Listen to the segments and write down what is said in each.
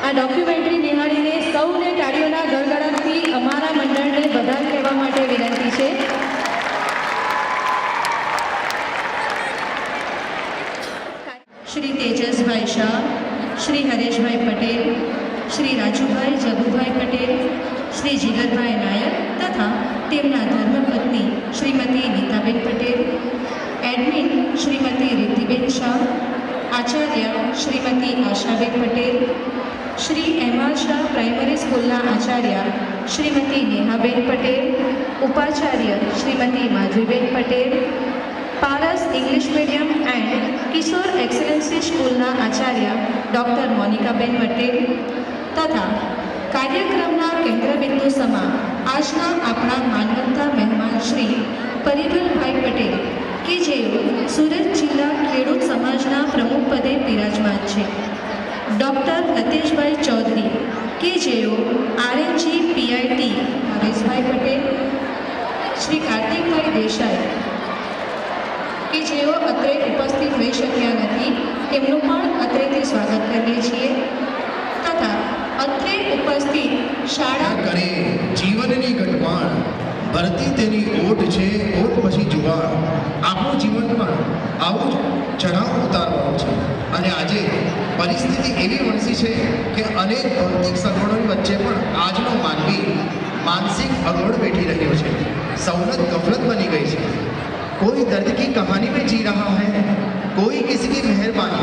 આ ડોક્યુમેન્ટરી નિહાળીને સૌને તાળીઓના ગળગળાટથી અમારા મંડળને વધાર કહેવા માટે વિનંતી છે. શ્રી તેજસભાઈ શાહ, શ્રી હરેશભાઈ પટેલ, શ્રી રાજુભાઈ જગુભાઈ પટેલ, શ્રી જીગરભાઈ નાયક તથા તેમના ધર્મપત્ની શ્રીમતી નીતાબેન પટેલ, એડમિન શ્રીમતી રિદ્ધિબેન શાહ, આચાર્ય શ્રીમતી આશાબેન પટેલ, શ્રી એમ.આર. શાહ પ્રાઇમરી સ્કૂલના આચાર્ય શ્રીમતી નેહાબેન પટેલ, ઉપાચાર્ય શ્રીમતી માધવીબેન પટેલ, પારસ English medium and Kishore excellency સ્કૂલના આચાર્ય ડૉક્ટર મોનિકાબેન પટેલ તથા કાર્યક્રમના કેન્દ્રબિંદુ સમા આજના આપણા માનવતા મહેમાન શ્રી પરિમલભાઈ પટેલ કે જેઓ સુરત જિલ્લા ખેડૂત સમાજના પ્રમુખ પદે બિરાજમાન છે, ડૉક્ટર લતેશભાઈ ચૌધરી કે જેઓ આરએનજી પીઆઈટી હરેશભાઈ પટેલ, શ્રી કાર્તિકભાઈ દેસાઈ કે જેઓ અત્રે ઉપસ્થિત રહી શક્યા નથી, એમનું પણ અત્રેથી સ્વાગત કરીએ છીએ તથા અત્રે ઉપસ્થિત શાળા કરે જીવનની ઘટમાળ ભરતી તેની ઓટ છે, ઓટ પછી જુવાળ. આપણું જીવન પણ આવું જ ચઢાવ ઉતારવાનું છે અને આજે પરિસ્થિતિ એવી વણસી છે કે અનેક ભૌતિક સગવડોની વચ્ચે પણ આજનો માનવી માનસિક અગવડ વેઠી રહ્યો છે. સવલત ગફલત બની ગઈ છે. कोई दर्द की कहानी में जी रहा है, कोई किसी की मेहरबानी.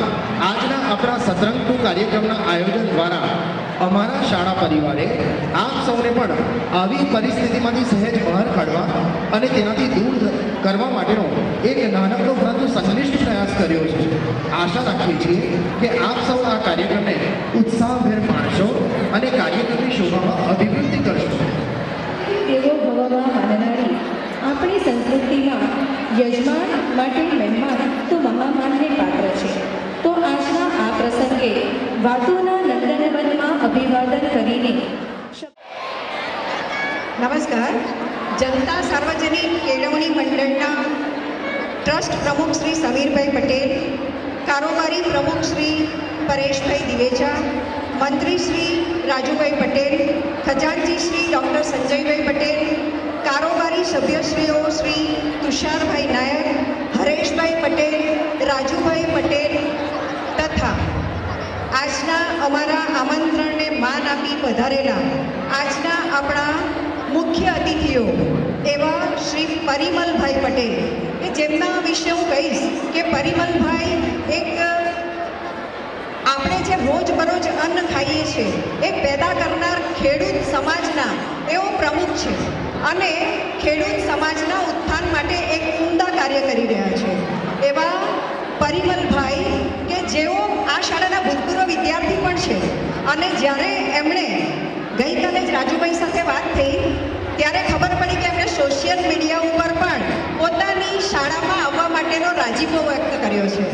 આજના આપણા સતરંગ ટુ કાર્યક્રમના આયોજન દ્વારા અમારા શાળા પરિવારે આપ સૌને પણ આવી પરિસ્થિતિમાંથી સહેજ બહાર કાઢવા અને તેનાથી દૂર કરવા માટેનો એક નાનકડો પરંતુ સંનિષ્ઠ પ્રયાસ કર્યો છે. આશા રાખીએ છીએ કે આપ સૌ આ કાર્યક્રમને ઉત્સાહભેર માણશો અને કાર્યક્રમની શોભામાં અભિવૃદ્ધિ કરશો. તેઓ ભવમાં માનનારી આપણી સંસ્કૃતિમાં યજમાન માટે મહેમાન તો મહામાનને પાત્ર છે. તો આજના આ પ્રસંગે વાતુના નંદનવનમાં અભિવાદન કરીને નમસ્કાર. જનતા સાર્વજનિક કેળવણી મંડળના ટ્રસ્ટ પ્રમુખ શ્રી સમીરભાઈ પટેલ, કારોબારી પ્રમુખ શ્રી પરેશભાઈ દિવેજા, મંત્રી શ્રી રાજુભાઈ પટેલ, ખજાનચી શ્રી ડૉક્ટર સંજયભાઈ પટેલ, કારોબારી સભ્યશ્રીઓ શ્રી તુષારભાઈ નાયક, હરેશભાઈ પટેલ, રાજુભાઈ પટેલ તથા આજના અમારા આમંત્રણને માન આપી પધારેલા આજના આપણા મુખ્ય અતિથિઓ એવા શ્રી પરિમલભાઈ પટેલ કે જેમના વિશે હું કહીશ કે પરિમલભાઈ એક આપણે જે રોજબરોજ અન્ન ખાઈએ છીએ એ પેદા કરનાર ખેડૂત સમાજના એવો પ્રમુખ છે અને ખેડૂત સમાજના ઉત્થાન માટે એક ઉમદા કાર્ય કરી રહ્યા છે. એવા પરિમલભાઈ કે જેઓ આ શાળાના ભૂતપૂર્વ વિદ્યાર્થી પણ છે અને જ્યારે એમણે ગઈકાલે જ રાજુભાઈ સાથે વાત થઈ ત્યારે ખબર પડી કે એમણે સોશિયલ મીડિયા ઉપર પણ પોતાની શાળામાં આવવા માટેનો રાજીપો વ્યક્ત કર્યો છે.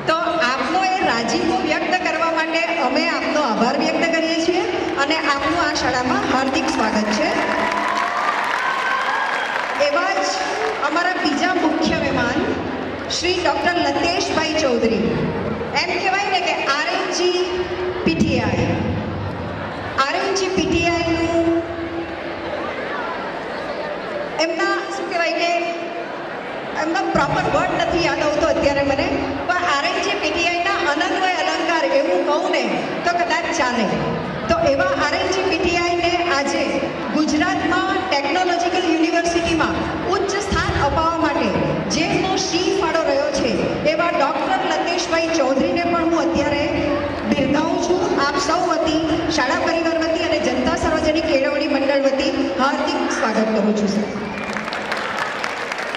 તો આપનો એ રાજીપો વ્યક્ત કરવા માટે અમે આપનો આભાર વ્યક્ત કરીએ છીએ અને આપનું આ શાળામાં હાર્દિક સ્વાગત છે. એવા જ અમારા બીજા મુખ્ય મહેમાન શ્રી ડૉક્ટર લતેશભાઈ ચૌધરી, એમ કહેવાય ને કે આરએનજી પીટીઆઈનું એમના શું કહેવાય કે એમનો પ્રોપર વર્ડ નથી યાદ આવતો અત્યારે મને, પણ આરએનજી પીટીઆઈના અનન્વય અલંકાર એવું કહું ને તો કદાચ ચાલે. તો એવા આરએનજી પીટીઆઈને આજે ગુજરાતમાં ટેકનોલોજીકલ યુનિવર્સિટીમાં ઉચ્ચ સ્થાન અપાવવા માટે જેમનો શી ફાળો રહ્યો છે એવા ડૉક્ટર લતેશભાઈ ચૌધરીને પણ હું અત્યારે બિરદાવું છું. આપ સૌ વતી, શાળા પરિવાર વતી અને જનતા સાર્વજનિક કેળવણી મંડળ વતી હાર્દિક સ્વાગત કરું છું. સર,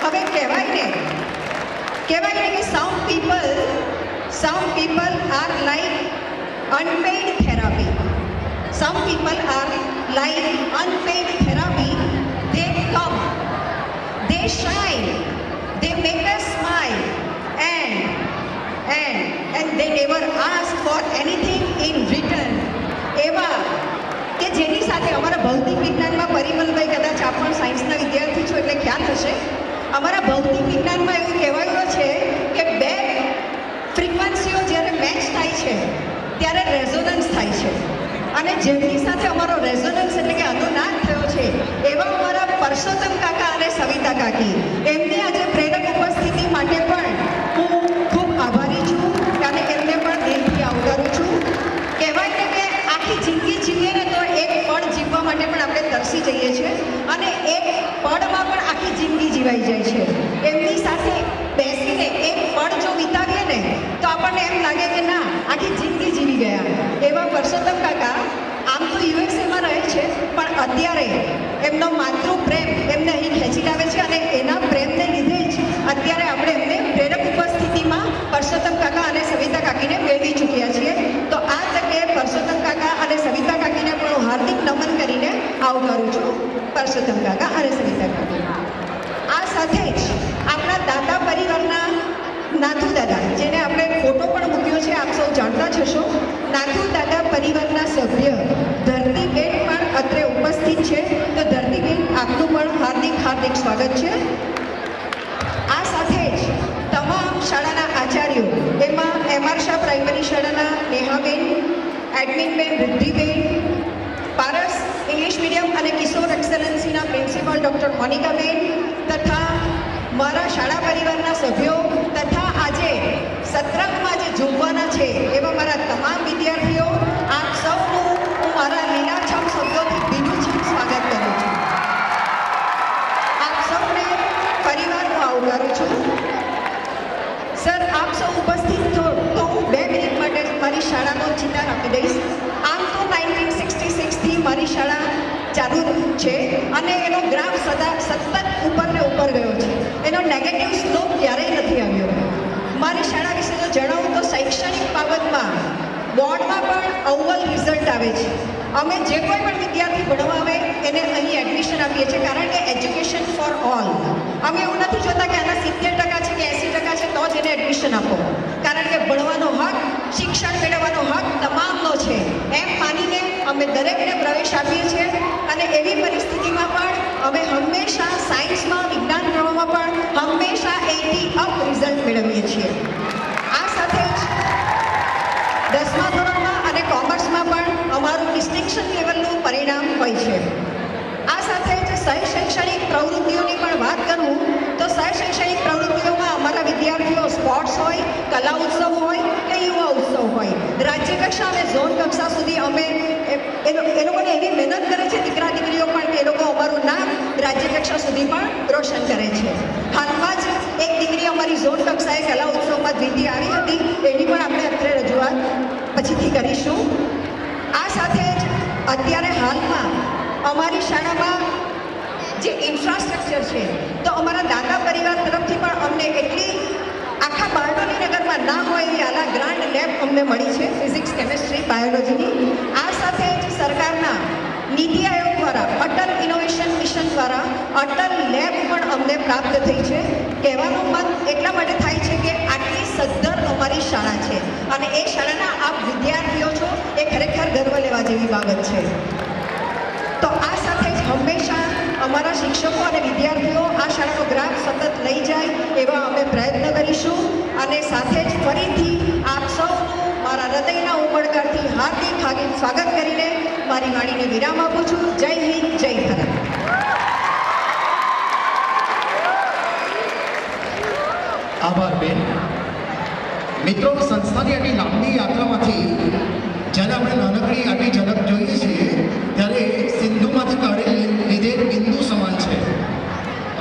હવે કહેવાય ને કે some people are like unpaid therapy. Some people are like unpaid therapy. They come, they shine, they make us smile and they never ask for anything in return. એવા કે જેની સાથે અમારા ભૌતિક વિજ્ઞાનમાં પરિમલભાઈ, કદાચ આપ પણ સાયન્સના વિદ્યાર્થી છો એટલે ખ્યાલ હશે, અમારા ભૌતિક વિજ્ઞાનમાં એવું કહેવાયું છે કે બે ફ્રીક્વન્સીઓ જ્યારે મેચ થાય છે ત્યારે રેઝોનન્સ થાય છે જેમની સાથે અમારો રેઝોનન્સ એટલે કે અનુનાદ થયો છે એવા અમારા પરસોત્તમ કાકા અને સવિતા કાકી, એમની આજે પ્રેરક ઉપસ્થિતિ માટે પણ હું ખૂબ આભારી છું અને એમને પણ દિલથી આવકારું છું. કહેવાય ને કે આખી જિંદગી જીવીએ ને તો એક પળ જીવવા માટે પણ આપણે તરસી જઈએ છીએ અને એક પળમાં પણ આખી જિંદગી જીવાઈ જાય છે. એમની સાથે બેસીને એક પળ જો વિતાવીએ ને તો આપણને એમ લાગે કે ના, આખી જિંદગી જીવી ગયા. એવા પરસોત્તમ કાકા આમ તો યુએસએમાં રહે છે, પણ અત્યારે એમનો માતૃ પ્રેમ એમને અહીં ખેંચી લાવે છે અને એના પ્રેમને લીધે જ અત્યારે આપણે એમને પ્રેરક ઉપસ્થિતિમાં પરસોત્તમ કાકા અને સવિતા કાકીને મેળવી ચૂક્યા છીએ. તો આ તકે પરસોત્તમ કાકા અને સવિતા કાકીને પણ હું હાર્દિક નમન કરીને આવકારું છું. પરસોત્તમ કાકા અને સવિતા કાકી. આ સાથે જ આપણા દાદા પરિવારના નાથુ દાદા, જેને આપણે ફોટો પણ મૂક્યો છે, આપ સૌ જાણતા જ હશો. નાથુ દાદા પરિવારના સભ્ય ધરતીબેન પણ અત્રે ઉપસ્થિત છે. તો ધરતીબેન, આપનું પણ હાર્દિક હાર્દિક સ્વાગત છે. આ સાથે જ તમામ શાળાના આચાર્યો, એમાં એમઆર શાહ પ્રાઇમરી શાળાના નેહાબેન, એડમિનબેન રુદ્ધિબેન, પારસ ઇંગ્લિશ મીડિયમ અને કિશોર એક્સેલન્સીના પ્રિન્સિપાલ ડૉક્ટર મોનિકાબેન તથા મારા શાળા પરિવારના સભ્યો તથા આજે સત્રંગમાં જે ઝૂમવાના છે એવા મારા તમામ વિદ્યાર્થીઓ, આપ સૌનું હું મારા લીલાછમ શબ્દોથી ભીનુંછમ સ્વાગત કરું છું. આપ સૌને ફરીવાર હું આવકારું છું. સર, આપ સૌ ઉપસ્થિત છો તો હું 2 મિનિટ માટે મારી શાળાનો ચિતાર આપી દઈશ. આમ તો 1966થી મારી શાળા ચાલુ છે અને એનો ગ્રાફ સતત ઉપર ને ઉપર ગયો છે. એનો નેગેટિવ સ્લોપ ક્યારેય નથી આવ્યો. મારી શાળા વિશે જો જણાવું તો શૈક્ષણિક બાબતમાં બોર્ડમાં પણ અવ્વલ રિઝલ્ટ આવે છે. અમે જે કોઈ પણ વિદ્યાર્થી ભણવા આવે એને અહીં એડમિશન આપીએ છીએ, કારણ કે એજ્યુકેશન ફોર ઓલ. અમે એવું નથી જોતા કે આના 70% છે કે 80% છે તો જ એને એડમિશન આપો, કારણ કે ભણવાનો હક, શિક્ષણ મેળવવાનો હક તમામનો છે એમ માનીને અમે દરેકને પ્રવેશ આપીએ છીએ. અને એવી પરિસ્થિતિમાં પણ અમે હંમેશા સાયન્સમાં, વિજ્ઞાન પ્રવાહમાં પણ હંમેશા 80 અપ રિઝલ્ટ મેળવીએ છીએ. આ સાથે જ 10મા ધોરણમાં અને કોમર્સમાં પણ અમારું ડિસ્ટિંક્શન લેવલનું પરિણામ હોય છે. આ સાથે જ સહશૈક્ષણિક પ્રવૃત્તિઓની પણ વાત કરું તો સહશૈક્ષણિક પ્રવૃત્તિઓમાં અમારા વિદ્યાર્થીઓ સ્પોર્ટ્સ હોય, કલા ઉત્સવ હોય કે યુવા ઉત્સવ હોય, રાજ્ય કક્ષા અને ઝોન કક્ષા સુધી અમે એ લોકોને એવી મહેનત કરે છે, દીકરા દીકરીઓ પણ, કે એ લોકો અમારું નામ રાજ્ય કક્ષા સુધી પણ રોશન કરે છે. હાલમાં જ એક દીકરી અમારી ઝોન કક્ષાએ કલા ઉત્સવમાં દ્વિતીય આવી હતી, એની પણ આપણે અત્યારે રજૂઆત પછીથી કરીશું. આ સાથે જ અત્યારે હાલમાં અમારી શાળામાં જે ઇન્ફ્રાસ્ટ્રક્ચર છે તો અમારા દાદા પરિવાર તરફથી પણ અમને એટલી આખા બારડોલી નગરમાં ના હોય એવી આલા ગ્રાન્ડ લેબ અમને મળી છે, ફિઝિક્સ, કેમેસ્ટ્રી, બાયોલોજીની. આ સાથે જ સરકારના નીતિ આયોગ દ્વારા અટલ ઇનોવેશન મિશન દ્વારા અટલ લેબ પણ અમને પ્રાપ્ત થઈ છે. કહેવાનો મત એટલા માટે થાય છે કે આટલી સદ્ધર અમારી શાળા છે અને એ શાળાના આપ વિદ્યાર્થીઓ છો, એ ખરેખર ગર્વ લેવા જેવી બાબત છે. તો આ સાથે જ હંમેશા અમારા શિક્ષકો અને વિદ્યાર્થીઓ આ શાળાનો ગ્રાફ સતત લઈ જાય એવા અમે પ્રયત્ન કરીશું. અને સાથે જ ફરીથી આપ સૌનું મારા હૃદયના ઉમળકાથી હાર્દિક હાર્દિક સ્વાગત કરીને મારી વાણીને વિરામ આપું છું. જય હિન્દ, જય ભારત. આભાર બેન. મિત્રો, સંસ્થાની આટલી લાંબી યાત્રામાંથી જ્યારે આપણે નાનકડી આટલી ઝલક જોઈએ છીએ ત્યારે સિંધુમાંથી કાઢી લીધેલ બિંદુ સમાન છે.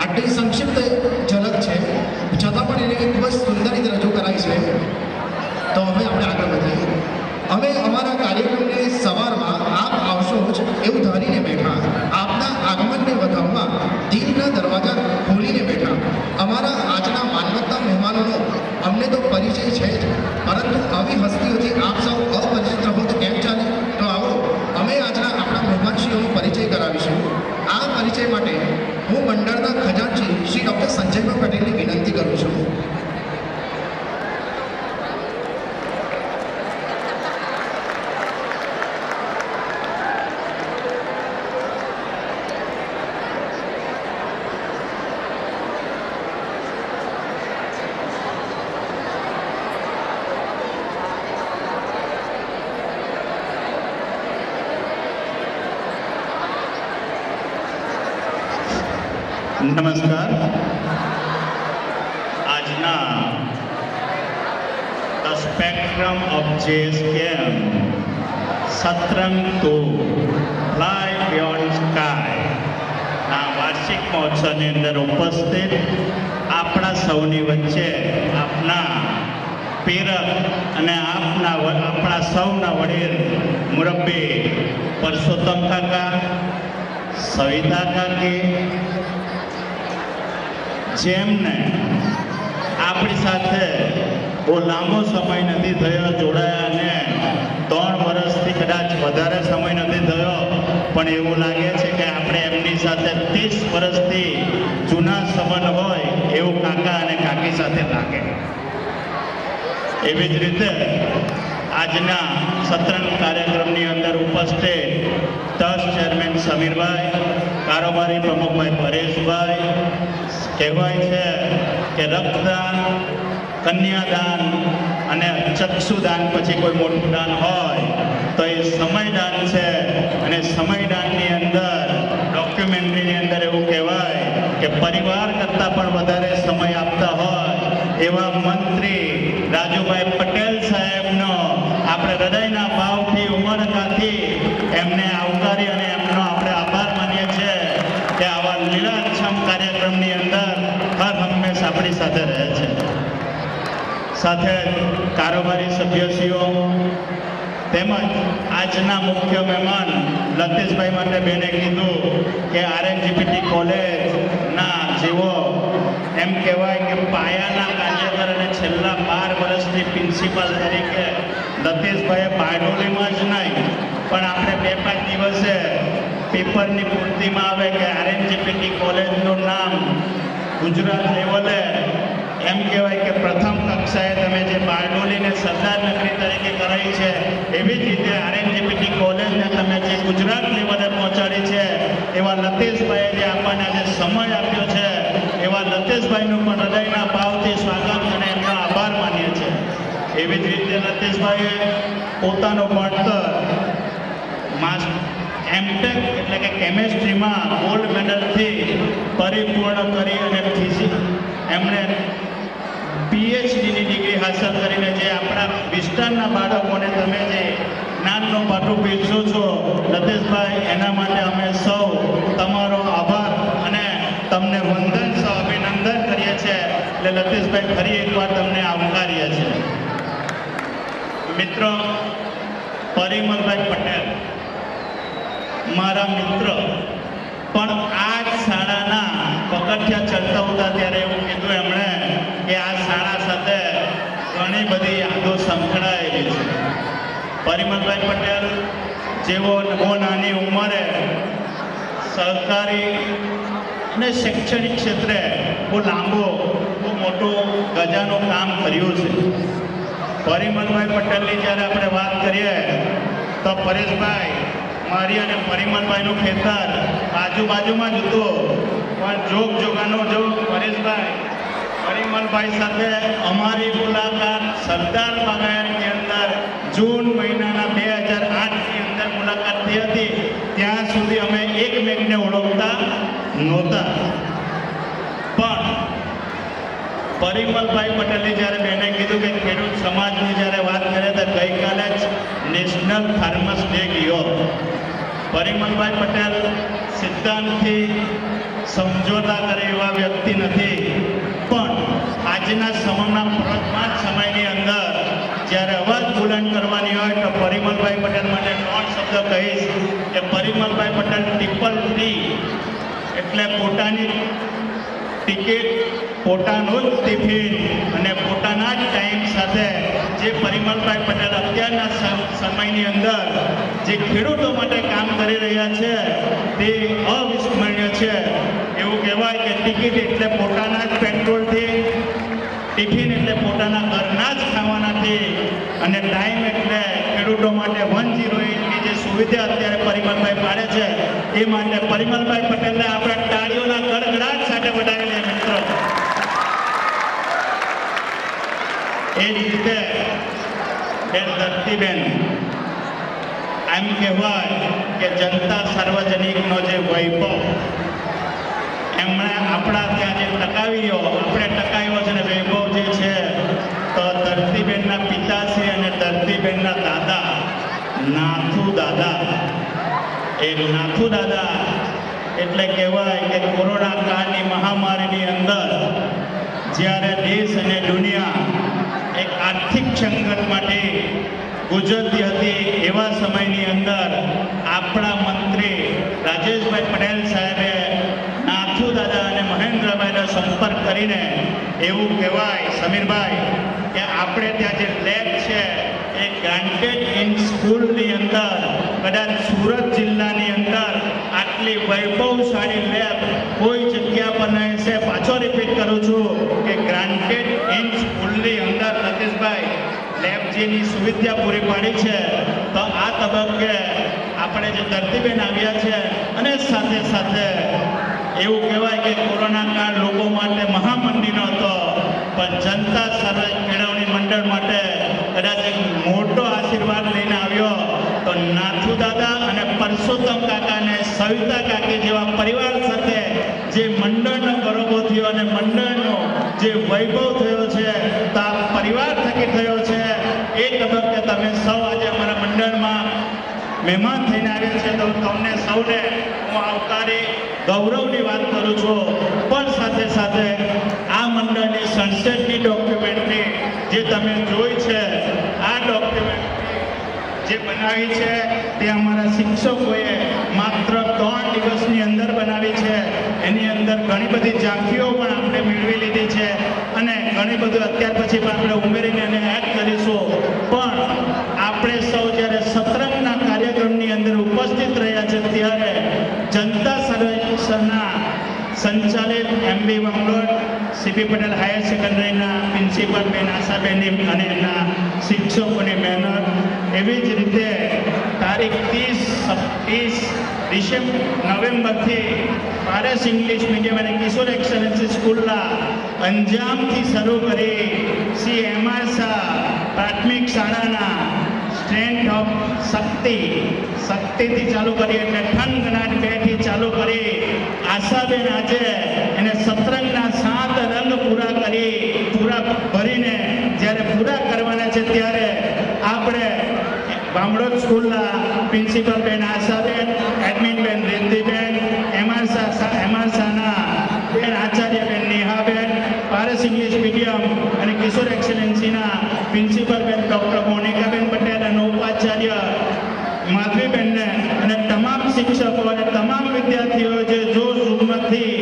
આટલી સંક્ષિપ્ત ઝલક છે છતાં પણ એને ખૂબ જ સુંદર રીતે રજૂ કરાય છે. તો હવે આપણે આગળ વધીએ. અમે અમારા કાર્યક્રમને સવારમાં આપ આવશો જ એવું ધારીને બેઠા, આપના આગમનને વધાવવા દિલના દરવાજા ખોલીને બેઠા. અમારા આજના માનવતા મહેમાનોનો અમને તો પરિચય છે જ, પરંતુ આવી હસ્તીઓથી આપ સૌ અપરિચિત રહો તો કેમ ચાલે? તો આવો અમે આજના નમસ્કાર. આજના the spectrum of JSKM Satrang to fly beyond sky ના વાર્ષિક મહોત્સવની અંદર ઉપસ્થિત આપણા સૌની વચ્ચે આપના પ્રેરક અને આપણા સૌના વડીલ મુરબ્બી પરસોત્તમ કાકા, સવિતા કાકી, જેમને આપણી સાથે બહુ લાંબો સમય નથી થયો જોડાયા અને 3 વર્ષથી કદાચ વધારે સમય નથી થયો, પણ એવું લાગે છે કે આપણે એમની સાથે 30 વર્ષથી જૂના સંબંધ હોય એવું કાકા અને કાકી સાથે લાગે. એવી જ રીતે આજના સત્રંગ કાર્યક્રમની અંદર ઉપસ્થિત ટ્રસ્ટ ચેરમેન સમીરભાઈ, કારોબારી પ્રમુખભાઈ પરેશભાઈ, કહેવાય છે કે રક્તદાન, કન્યાદાન અને ચક્ષુદાન પછી કોઈ મોટું દાન હોય તો એ સમયદાન છે. અને સમયદાનની અંદર ડોક્યુમેન્ટરીની અંદર એવું કહેવાય કે પરિવાર કરતાં પણ વધારે સમય આપતા હોય એવા મંત્રી રાજુભાઈ પટેલ સાહેબનો આપણે હૃદયના ભાવથી ઉમળકાથી એમને આવકારી અને એમનો આપણે આભાર માનીએ છીએ કે આવા લીલાછમ કાર્યક્રમની અંદર હર હંમેશ આપણી સાથે રહે છે. સાથે કારોબારી સભ્યશ્રીઓ તેમજ આજના મુખ્ય મહેમાન લતેશભાઈ માટે બેને કીધું કે RNGPT કોલેજના જેવો એમ કહેવાય કે પાયાના કાર્યકર અને છેલ્લા 12 વર્ષથી પ્રિન્સિપાલ તરીકે લતેશભાઈએ બારડોલીમાં જ નહીં પણ આપણે 2-5 દિવસે પેપરની પૂર્તિમાં આવે કે RNGPT કોલેજનું નામ ગુજરાત લેવલે એમ કહેવાય કે પ્રથમ કક્ષાએ તમે જે બારડોલીને સરદાર નગરી તરીકે કરાઈ છે એવી જ રીતે RNGPT કોલેજને તમે જે ગુજરાત લેવલે પહોંચાડી છે એવા લતેશભાઈએ જે આપણને આજે સમય આપ્યો છે એવા લતેશભાઈનું પણ હૃદયના ભાવથી સ્વાગત અને એમનો આભાર માનીએ છીએ. એવી જ રીતે લતેશભાઈએ પોતાનું ભણતર એમટેક એટલે કે કેમેસ્ટ્રીમાં ગોલ્ડ મેડલથી પરિપૂર્ણ કરી અને એમણે PhDની ડિગ્રી હાંસલ કરીને જે આપણા વિસ્તારના બાળકોને તમે જે જ્ઞાનનું પાટું પીરસો છો લતેશભાઈ, એના માટે અમે સૌ તમારો આભાર અને તમને વંદન સૌ અભિનંદન કરીએ છીએ. એટલે લતેશભાઈ ફરી એકવાર તમને આવકારીએ છીએ. મિત્રો, પરિમલભાઈ પટેલ મારા મિત્ર પણ આ જ શાળાના પગથિયા ચડતા હતા ત્યારે એવું કીધું એમણે કે આ શાળા સાથે ઘણી બધી યાદો સંકળાયેલી છે. પરિમલભાઈ પટેલ જેવો બહુ નાની ઉંમરે સરકારી અને શૈક્ષણિક ક્ષેત્રે બહુ મોટું ગજાનું કામ કર્યું છે. પરિમલભાઈ પટેલની જ્યારે આપણે વાત કરીએ તો પરેશભાઈ, મારી અને પરિમલભાઈનું ખેતર બાજુમાં જ હતું, પણ જોગાનો પરેશભાઈ પરિમલભાઈ સાથે અમારી મુલાકાત સરદાર બાગાયતની અંદર જૂન મહિનાના 2008ની અંદર મુલાકાત થઈ હતી. ત્યાં સુધી અમે એકમેકને ઓળખતા નહોતા, પણ પરિમલભાઈ પટેલની જ્યારે બેને કીધું કે ખેડૂત સમાજની જ્યારે વાત કરે તો ગઈકાલે જ નેશનલ ફાર્મર્સ ડે ગયો. પરિમલભાઈ પટેલ સિદ્ધાંતથી સમજોતા કરે એવા વ્યક્તિ નથી, પણ આજના વર્તમાન સમયની અંદર જ્યારે અવાજ બુલંદ કરવાની હોય તો પરિમલભાઈ પટેલ માટે 3 શબ્દ કહીશ કે પરિમલભાઈ પટેલ TTT એટલે પોતાની ટિકિટ, પોતાનું જ ટિફિન અને પોતાના જ ટાઈમ સાથે જે પરિમલભાઈ પટેલ અત્યારના સમયની અંદર જે ખેડૂતો માટે કામ કરી રહ્યા છે તે અવિસ્મરણીય છે. એવું કહેવાય કે ટિકિટ એટલે પોતાના જ પેટ્રોલથી, ટિફિન એટલે પોતાના ઘરના જ ખાવાનાથી અને ટાઈમ એટલે ખેડૂતો માટે 108ની જે સુવિધા અત્યારે પરિમલભાઈ પાડે છે એ માટે પરિમલભાઈ પટેલને આપણે તાળીઓના ગડગડાટ સાથે વધાવી લઈએ મિત્રો. એ જ રીતે બેન ધરતીબેન, એમ કહેવાય કે જનતા સાર્વજનિકનો જે વૈભવ એમણે આપણા ત્યાં જે ટકાવીઓ આપણે ટકાવ્યો છે ને વૈભવ જે છે તો ધરતીબેનના પિતાશ્રી અને ધરતીબેનના દાદા નાથુ દાદા. એ નાથુ દાદા એટલે કહેવાય કે કોરોના કાળની મહામારીની અંદર જ્યારે દેશ અને દુનિયા એક આર્થિક સંકટમાંથી ગુજરતી હતી એવા સમયની અંદર આપણા મંત્રી રાજેશભાઈ પટેલ સાહેબે નાથુ દાદા અને મહેન્દ્રભાઈનો સંપર્ક કરીને એવું કહેવાય સમીરભાઈ કે આપણે ત્યાં જે લેબ છે એ ગ્રાન્ટેડ ઇન સ્કૂલની અંદર કદાચ સુરત જિલ્લાની અંદર આટલી વૈભવશાળી લેબ કોઈ જગ્યા પર નહીં છે. પાછો રિપીટ કરું છું કે ગ્રાન્ટેડ ઇન સ્કૂલની અંદર સતીશભાઈ લેબજીની સુવિધા પૂરી પાડી છે. તો આ તબક્કે આપણે જે ધરતીબેન આવ્યા છે અને સાથે સાથે એવું કહેવાય કે કોરોના કાળ લોકો માટે મહામંદીનો હતો પણ જનતા સર્વે કેળવણી મંડળ માટે કદાચ એક મોટો આશીર્વાદ લઈને આવ્યો. તો નાથુ દાદા અને પરસોત્તમ કાકા અને સવિતા કાકી જેવા પરિવાર સાથે જે મંડળનો ગૌરવ થયો અને મંડળનો જે વૈભવ થયો છે તો આ પરિવાર થકી થયો છે. એ તબક્કે તમે સૌ આજે અમારા મંડળમાં મહેમાન થઈને આવ્યા છે તો તમને સૌને હું આવકારી ગૌરવની વાત કરું છું. પણ સાથે સાથે આ મંડળની સનસેટની ડોક્યુમેન્ટરી જે તમે જોઈ છે આ ડોક્યુમેન્ટરી જે બનાવી છે તે અમારા શિક્ષકોએ માત્ર 3 દિવસની અંદર બનાવી છે. એની અંદર ઘણી બધી ઝાંખીઓ પણ આપણે મેળવી લીધી છે અને ઘણી બધું અત્યાર પછી પણ આપણે ઉમેરીને એને એડ કરીશું. પણ આપણે સૌ જ્યારે સતરંગના કાર્યક્રમની અંદર ઉપસ્થિત રહ્યા છે ત્યારે જનતા સર્વેક્ષણના સંચાલિત MB વામલોડ CP પટેલ હાયર સેકન્ડરીના પ્રિન્સિપાલ બેન આશાબેનની અને એમના શિક્ષકોની મહેનત, એવી જ રીતે તારીખ 30 નવેમ્બરથી પારસ ઇંગ્લિશ મીડિયમ અને કિશોર એક્સલન્સી સ્કૂલના અંજામથી શરૂ કરી શ્રી MR શાહ પ્રાથમિક શાળાના સ્ટ્રેન્થ ઓફ શક્તિથી ચાલુ કરી એટલે ઠનગનાટ 2થી ચાલુ કરી આશાબેન આજે એને સતરંગના 7 રંગ પૂરા ભરીને જ્યારે પૂરા કરવાના છે ત્યારે આપણે વામડોદ સ્કૂલના પ્રિન્સિપલ બેન આશાબેન, એડમિન બેન રિદ્ધિબેન, MR શાહના બેન આચાર્ય બેન નેહાબેન, પારસ ઇંગ્લિશ મીડિયમ અને કિશોર એક્સલન્સીના પ્રિન્સિપલ બેન ડૉક્ટર મોનિકાબેન પટેલ અને ઉપાચાર્ય માધવીબેનને અને તમામ શિક્ષકો અને તમામ વિદ્યાર્થીઓ જે જોશ ઉમદથી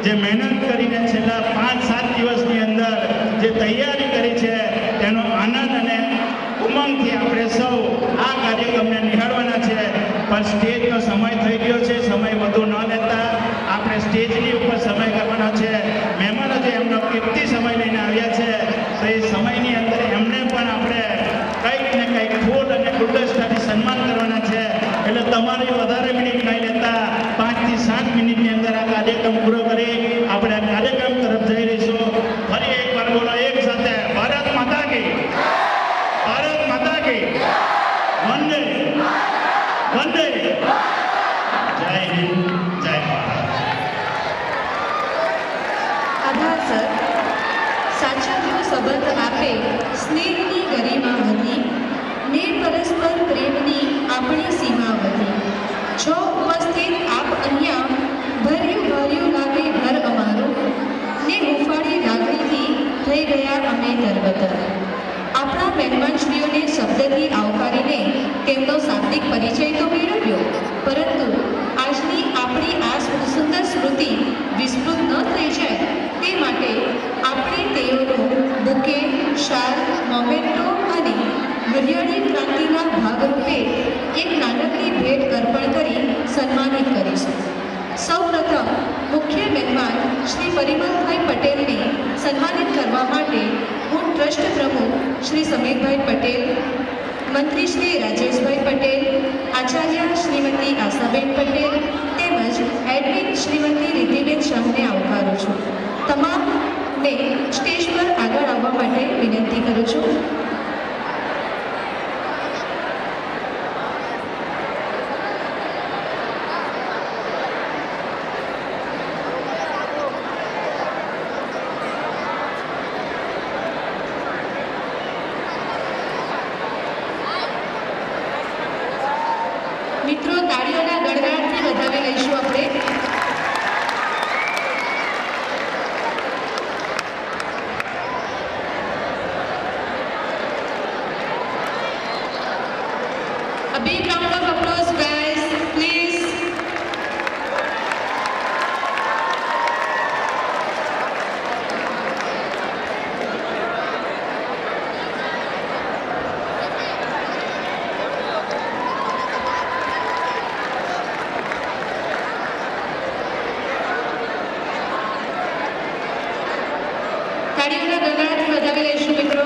જે મહેનત કરીને છેલ્લા 5-7 દિવસની અંદર જે તૈયારી કરી છે તેનો આનંદ અને ઉમંગથી આપણે સૌ આ કાર્યક્રમને નિહાળવાના છે. પણ સ્ટેજનો સમય થઈ ગયો છે, સમય વધુ ન લેતા આપણે સ્ટેજની ઉપર સમય કરવાનો છે. મહેમાનો જે એમનો કિંમતી સમય લઈને આવ્યા છે તો એ સમયની અંદર એમને પણ આપણે કંઈક ને કંઈક ફૂલ અને ગુલદસ્તાથી સન્માન કરવાના છે. એટલે તમારી વધારે મિનિટ નહીં લેતા 5 થી 7 મિનિટની અંદર આ કાર્યક્રમ પૂરો કરી આપણે આ કાર્યક્રમ તરફ જઈ રહીશું. ફરી એકવાર બોલો એક સાથે, ભારત માતા કી, ભારત માતા કી, વંદે વંદે, જય હિન્દ, જય ભારત. આભાર સર. સાચવ્યો સંબંધ આપે સ્નેહની ગરિમા વધી ને પરસ્પર પ્રેમની આપણી સીમા વધી. જો ઉપસ્થિત આપ અહીંયા ભર્યું લાગે ઘર અમારું ને હુંફાળી લાગણીથી થઈ ગયા અમે તરવતર. આપણા મહેમાનશ્રીઓને શબ્દથી આવકારીને તેમનો શાબ્દિક પરિચય તો મેળવ્યો, પરંતુ આજની આપણી આ સુંદર સ્મૃતિ વિસ્મૃત ન થઈ જાય તે માટે આપણે તેઓનો બુકે, શાલ, મોમેન્ટો અને હરિયાળી ક્રાંતિના ભાગરૂપે એક નાનકડી ભેટ અર્પણ કરી સન્માનિત કરીશું. સૌપ્રથમ મુખ્ય મહેમાન શ્રી પરિમલભાઈ પટેલને સન્માનિત કરવા માટે હું ટ્રસ્ટ પ્રમુખ શ્રી સમીરભાઈ પટેલ, મંત્રી શ્રી રાજેશભાઈ પટેલ, આચાર્ય શ્રીમતી આશાબેન પટેલ તેમજ એડમિન શ્રીમતી રિદ્ધિબેન શાહને આવકારું છું. તમામને સ્ટેજ પર આગળ આવવા માટે વિનંતી કરું છું. મિત્રો તાળીઓના ગણગણાટથી વધાવી લઈશું આપણે. A big round of applause, guys, please. તાળીઓના ગણગણાટથી વધાવી લઈશું મિત્રો.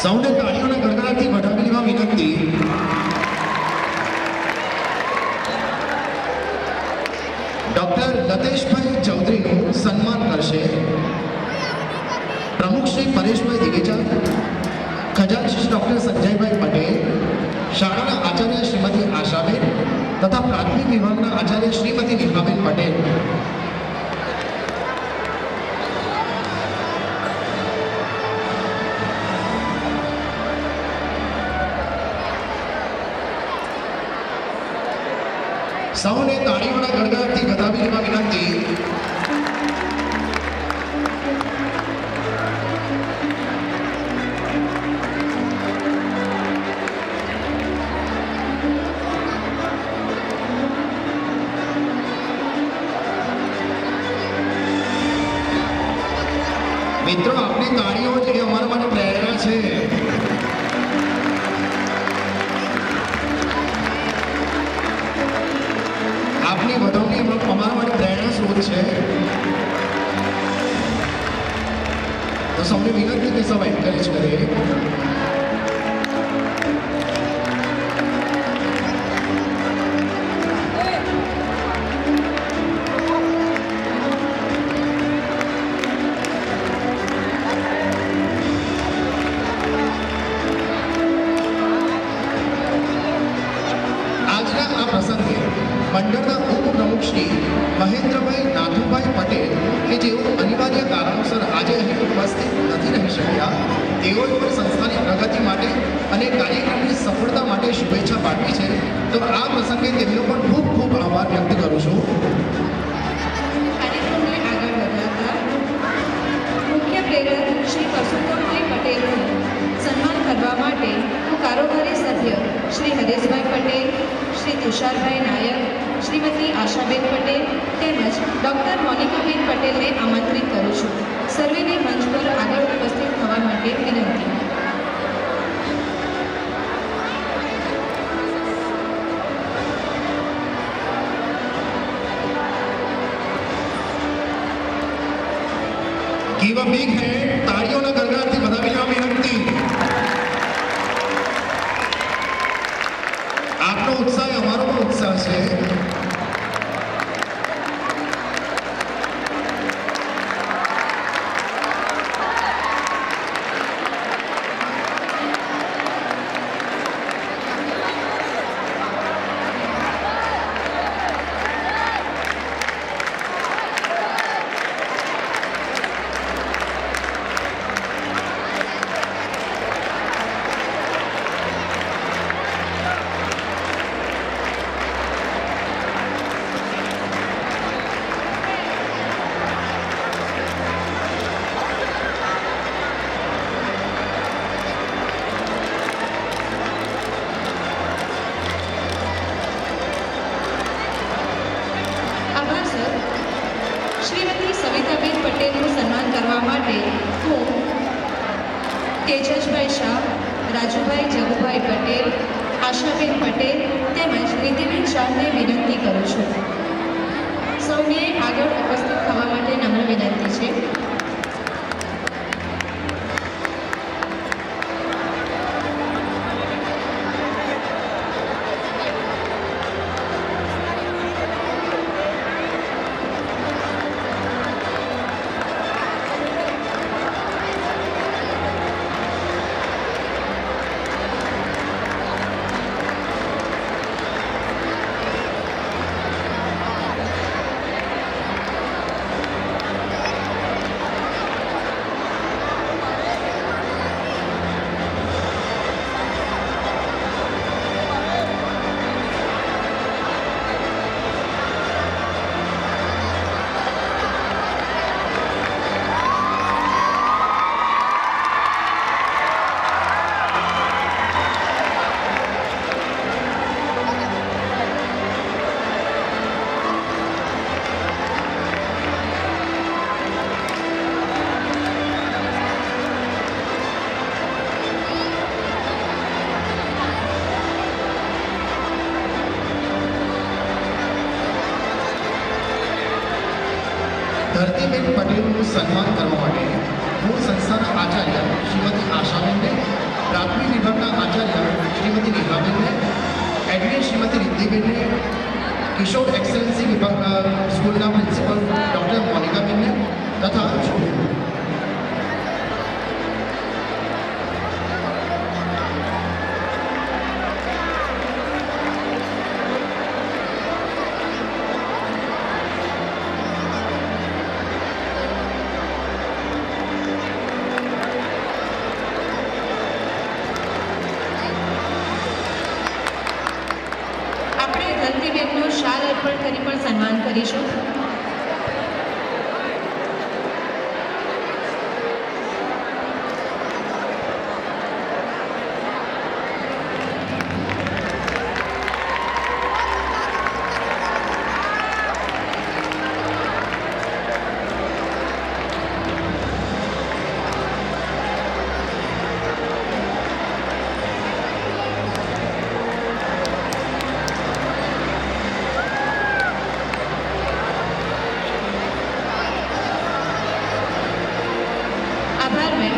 સૌને તાળીઓના ગણગણાટથી વધાવી લેવા વિનંતી. ડોક્ટર લતેશભાઈ ચૌધરીનું સન્માન કરશે પ્રમુખ શ્રી પરેશભાઈ દિવેચા, ખજાનચી ડોક્ટર સંજયભાઈ પટેલ, શાળાના આચાર્ય શ્રીમતી આશાબેન તથા પ્રાથમિક વિભાગના આચાર્ય શ્રીમતી નિભાબેન પટેલ. સૌને તાળીઓના ગણગણાટથી વધાવી લેવા વિનંતી. મિત્રો, આપની તાળીઓ જ એ અમારા માટે પ્રેરણા છે. આપની વધામણી અમારા માટે પ્રેરણા સ્ત્રોત છે. તો સૌને વિનંતી કે સૌ એન્કરેજ કરે. આજના આ પ્રસંગે મંડળના ઉપપ્રમુખ શ્રી મહેન્દ્રભાઈ નાથુભાઈ પટેલ કે જેઓ અનિવાર્ય કારણોસર આજે અહીં ઉપસ્થિત નથી રહી શક્યા, તેઓએ પણ સંસ્થાની પ્રગતિ માટે અને કાર્યક્રમની સફળતા માટે શુભેચ્છા પાઠવી છે. તો આ પ્રસંગે તેમનો પણ ખૂબ ખૂબ આભાર વ્યક્ત કરું છું. કાર્યક્રમને આગળ વધારતા મુખ્ય પ્રેરક શ્રી પરસોત્તમભાઈ પટેલનું સન્માન કરવા માટે હું કારોબારી સભ્ય શ્રી હરેશભાઈ પટેલ, શ્રી તુષારભાઈ નાયક, શ્રીમતી આશાબેન પટેલ તેમજ ડૉક્ટર મોનિકાબેન પટેલને આમંત્રિત કરું છું. સર્વેને મંચ પર આગળ ઉપસ્થિત થવા માટે વિનંતી. Give a big hand. તાળીઓના ગણગણાટથી વધાવી લેવા વિનંતી. આપનો ઉત્સાહ અમારો પણ ઉત્સાહ છે. આભાર સર. શ્રીમતી સવિતાબેન પટેલનું સન્માન કરવા માટે હું તેજસભાઈ શાહ, રાજુભાઈ જગુભાઈ પટેલ, આશાબેન પટેલ તેમજ નીતિબેન શાહને વિનંતી કરું છું. સૌને આગળ ઉપસ્થિત થવા માટે નમ્ર વિનંતી છે. ધરતીબેન પટેલનું સન્માન કરવા માટે હું સંસ્થાના આચાર્ય શ્રીમતી આશાબેનને, પ્રાથમિક વિભાગના આચાર્ય શ્રીમતી નિભાબેનને, એડમિન શ્રીમતી રિદ્ધિબેનને, કિશોર એક્સેલન્સી વિભાગ સ્કૂલના પ્રિન્સિપલ ડૉક્ટર મોનિકાબેનને તથા આપણે ધરતીબેનનું શાલ અર્પણ કરી પણ સન્માન કરીશું. આભાર મેમ.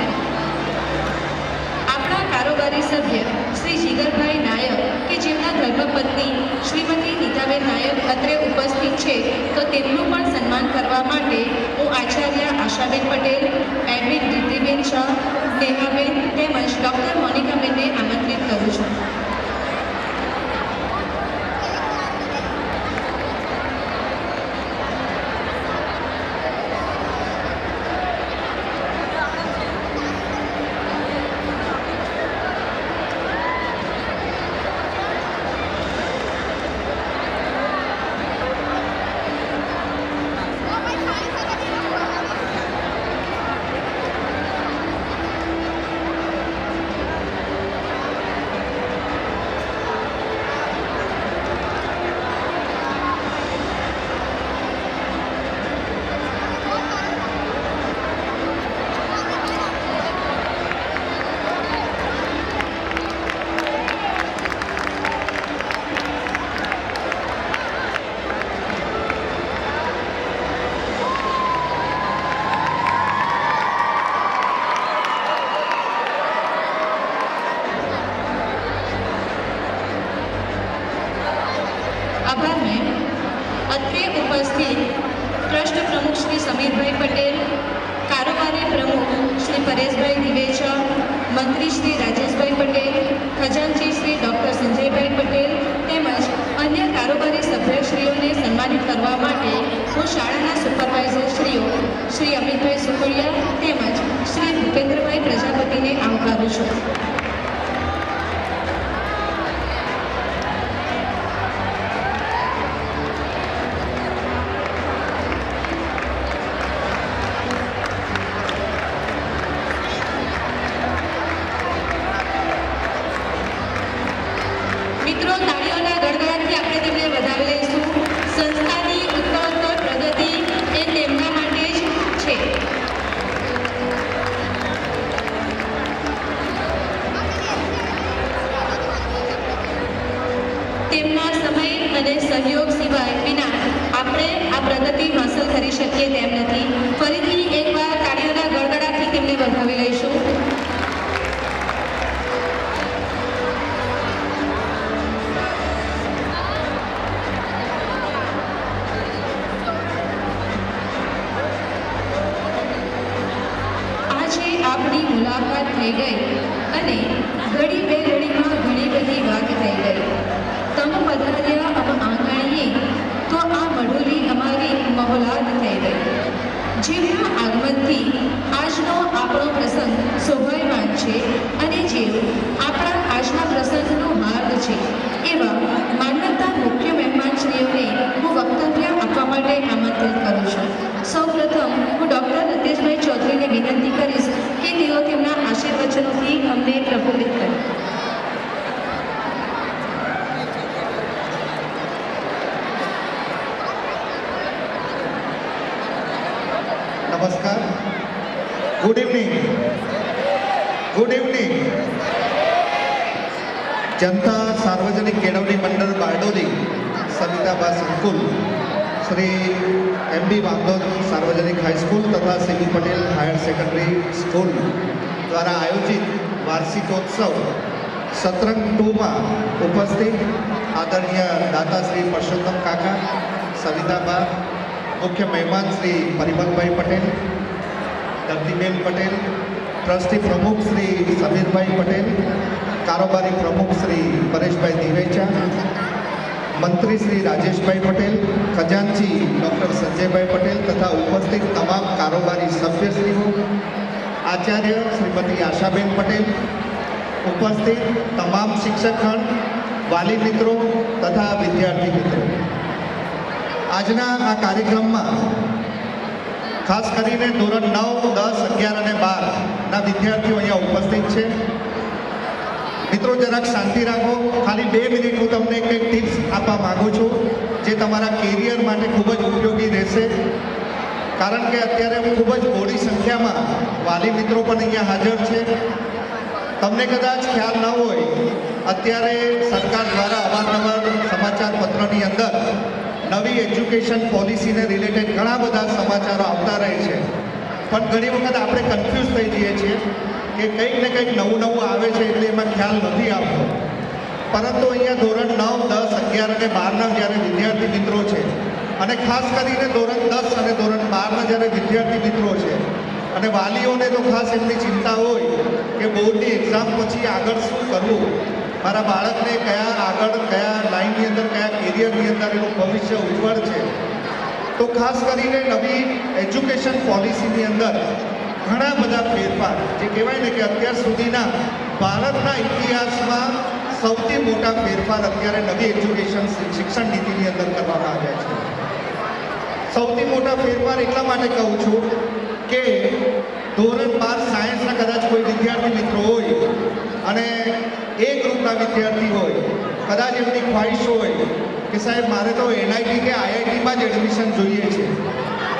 આપણા કારોબારી સભ્ય શ્રી જીગરભાઈ નાયક કે જેમના ધર્મપત્ની શ્રીમતી નીતાબેન નાયક અત્રે ઉપસ્થિત છે, તો તેમનું પણ સન્માન કરવા માટે હું આચાર્ય આશાબેન પટેલ, એડમિન રિદ્ધિબેન શાહ, નેહાબેન તેમજ ડૉક્ટર મોનિકાબેનને આમંત્રિત કરું છું. આભાર મેમ. અત્રે ઉપસ્થિત ટ્રસ્ટ પ્રમુખ શ્રી સમીરભાઈ પટેલ, કારોબારી પ્રમુખ શ્રી પરેશભાઈ દિવેચા, મંત્રી શ્રી રાજેશભાઈ પટેલ, ખજાનચી શ્રી ડૉક્ટર સંજયભાઈ પટેલ તેમજ અન્ય કારોબારી સભ્યશ્રીઓને સન્માનિત કરવા માટે હું શાળાના સુપરવાઇઝરશ્રીઓ શ્રી અમિતભાઈ સુખડિયા તેમજ શ્રી ભૂપેન્દ્રભાઈ પ્રજાપતિને આવકારું છું. મિત્રો, તાળીઓના ગડગડાટથી આપણે તેમને વધાવી લઈશું. સંસ્થાની ઉત્તરોત્તર પ્રગતિ એ તેમના માટે જ છે. તેમના સમય અને સહયોગ સિવાય વિના આપણે આ પ્રગતિ હાંસલ કરી શકીએ તેમ નથી. ફરીથી એકવાર તાળીઓના ગડગડાટથી તેમને વધાવી લઈશું. આપણી મુલાકાત થઈ ગઈ અને ઘડી બે ઘડીમાં ઘણી બધી વાત થઈ ગઈ. તમ પધાર્યા અબ આંગણીએ તો આ મઢોલી અમારી મહોલાત થઈ ગઈ. જેમના આગમનથી આજનો આપણો પ્રસંગ શોભાયમાન છે અને જેઓ આપણા આજના પ્રસંગનો હાર્દ છે, એવા માનવતા મુખ્ય મહેમાનશ્રીઓને હું વક્તવ્ય આપવા માટે આમંત્રિત કરું છું. સૌપ્રથમ હું ડૉક્ટર રતેશભાઈ ચૌધરીને વિનંતી કરીશ કે તેઓ તેમના આશીર્વચનોથી અમને પ્રફુલ્લિત કરે. નમસ્કાર. Good evening. Good evening. Janata Sarvajanik Kelavani મંડળ બારડોલી સવિતાબા સંકુલ શ્રી MB વાંધોદ સાર્વજનિક હાઈસ્કૂલ તથા CB Patel higher secondary school દ્વારા આયોજિત વાર્ષિકોત્સવ સતરંગ 2માં ઉપસ્થિત આદરણીય દાતા શ્રી પરસોત્તમ કાકા, સવિતાબા, મુખ્ય મહેમાન શ્રી પરિમલભાઈ પટેલ, ધરતીબેન પટેલ, ટ્રસ્ટી પ્રમુખ શ્રી સમીરભાઈ પટેલ, કારોબારી પ્રમુખ શ્રી પરેશભાઈ દિવેચા, મંત્રી શ્રી રાજેશભાઈ પટેલ, ખજાનચી ડૉક્ટર સંજયભાઈ પટેલ તથા ઉપસ્થિત તમામ કારોબારી સભ્યશ્રીઓ, આચાર્ય શ્રીમતી આશાબેન પટેલ, ઉપસ્થિત તમામ શિક્ષકગણ, વાલી મિત્રો તથા વિદ્યાર્થી મિત્રો, આજના આ કાર્યક્રમમાં ખાસ કરીને ધોરણ 9, 10, 11 અને 12ના વિદ્યાર્થીઓ અહીંયા ઉપસ્થિત છે. મિત્રો જરાક શાંતિ રાખો. ખાલી 2 મિનિટ હું તમને કંઈક ટિપ્સ આપવા માગું છું જે તમારા કેરિયર માટે ખૂબ જ ઉપયોગી રહેશે. કારણ કે અત્યારે ખૂબ જ મોટી સંખ્યામાં વાલી મિત્રો પણ અહીંયા હાજર છે. તમને કદાચ ખ્યાલ ન હોય, અત્યારે સરકાર દ્વારા અવારનવાર સમાચાર પત્રની અંદર નવી એજ્યુકેશન પોલિસીને રિલેટેડ ઘણા બધા સમાચારો આવતા રહે છે. પણ ઘણી વખત આપણે કન્ફ્યુઝ થઈ જઈએ છીએ કે કંઈક ને કંઈક નવું આવે છે એટલે એમાં ખ્યાલ નથી આવતો. પરંતુ અહીંયા ધોરણ 9, 10, 11 અને 12ના જ્યારે વિદ્યાર્થી મિત્રો છે, અને ખાસ કરીને ધોરણ 10 અને ધોરણ 12ના જ્યારે વિદ્યાર્થી મિત્રો છે, અને વાલીઓને તો ખાસ એમની ચિંતા હોય કે બોર્ડની એક્ઝામ પછી આગળ શું કરવું, મારા બાળકને કયા લાઈનની અંદર, કયા કેરિયરની અંદર એનું ભવિષ્ય ઉજ્જવળ છે. તો ખાસ કરીને નવી એજ્યુકેશન પોલિસીની અંદર ઘણા બધા ફેરફાર, જે કહેવાય ને કે અત્યાર સુધીના ભારતના ઇતિહાસમાં સૌથી મોટા ફેરફાર અત્યારે નવી એજ્યુકેશન શિક્ષણ નીતિની અંદર કરવામાં આવ્યા છે. સૌથી મોટા ફેરફાર એટલા માટે કહું છું કે ધોરણ 12 સાયન્સના કદાચ કોઈ વિદ્યાર્થી મિત્રો હોય અને એ ગ્રુપના વિદ્યાર્થી હોય, કદાચ એમની ખ્વાહિશ હોય કે સાહેબ મારે તો NIT કે IITમાં જ એડમિશન જોઈએ છે.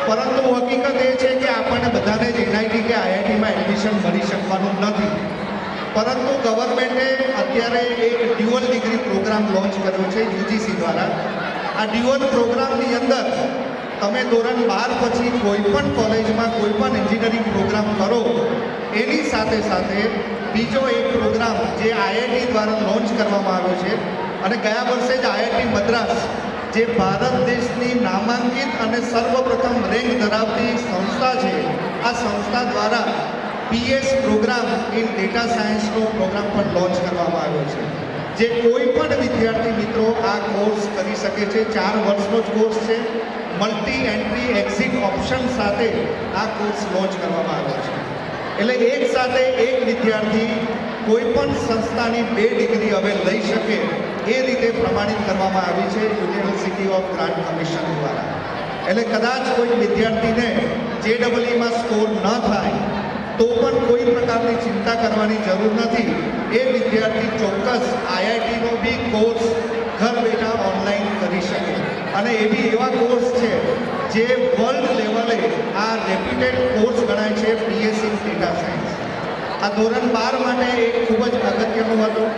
પરંતુ હકીકત એ છે કે આપણને બધાને જ NIT કે IITમાં એડમિશન મળી શકવાનું નથી. પરંતુ ગવર્મેન્ટે અત્યારે એક ડ્યુઅલ ડિગ્રી પ્રોગ્રામ લોન્ચ કર્યો છે UGC દ્વારા. આ ડ્યુઅલ પ્રોગ્રામની અંદર તમે ધોરણ 12 પછી કોઈ પણ કોલેજમાં કોઈ પણ એન્જિનિયરિંગ પ્રોગ્રામ કરો, એની સાથે સાથે બીજો એક પ્રોગ્રામ જે IIT દ્વારા લોન્ચ કરવામાં આવ્યો છે, અને ગયા વર્ષે જ IIT મદ્રાસ, જે ભારત દેશની નામાંકિત અને સર્વપ્રથમ રેન્ક ધરાવતી સંસ્થા છે, આ સંસ્થા દ્વારા PS પ્રોગ્રામ ઇન ડેટા સાયન્સનો પ્રોગ્રામ પણ લોન્ચ કરવામાં આવ્યો છે, જે કોઈ પણ વિદ્યાર્થી મિત્રો આ કોર્સ કરી શકે છે. 4 વર્ષનો જ કોર્સ છે. મલ્ટી એન્ટ્રી એક્ઝિટ ઓપ્શન સાથે આ કોર્સ લોન્ચ કરવામાં આવ્યો છે. એટલે એક સાથે એક વિદ્યાર્થી કોઈ પણ સંસ્થાની 2 ડિગ્રી હવે લઈ શકે એ રીતે પ્રમાણિત કરવામાં આવી છે યુનિવર્સિટી ઓફ ગ્રાન્ટ કમિશન દ્વારા. એટલે કદાચ કોઈ વિદ્યાર્થીને JEE માં સ્કોર ન થાય તો પણ કોઈ પ્રકારની ચિંતા કરવાની જરૂર નથી. એ વિદ્યાર્થી ચોક્કસ IITનો બી કોર્સ ઘર બેઠા ઓનલાઈન કરી શકે. અને એવા કોર્સ છે જે વર્લ્ડ લેવલે આ રેપ્યુટેડ કોર્સ ગણાય છે, PS ઇન ડેટા સાયન્સ. આ ધોરણ 12 માટે એક ખૂબ જ અગત્યનું હતું.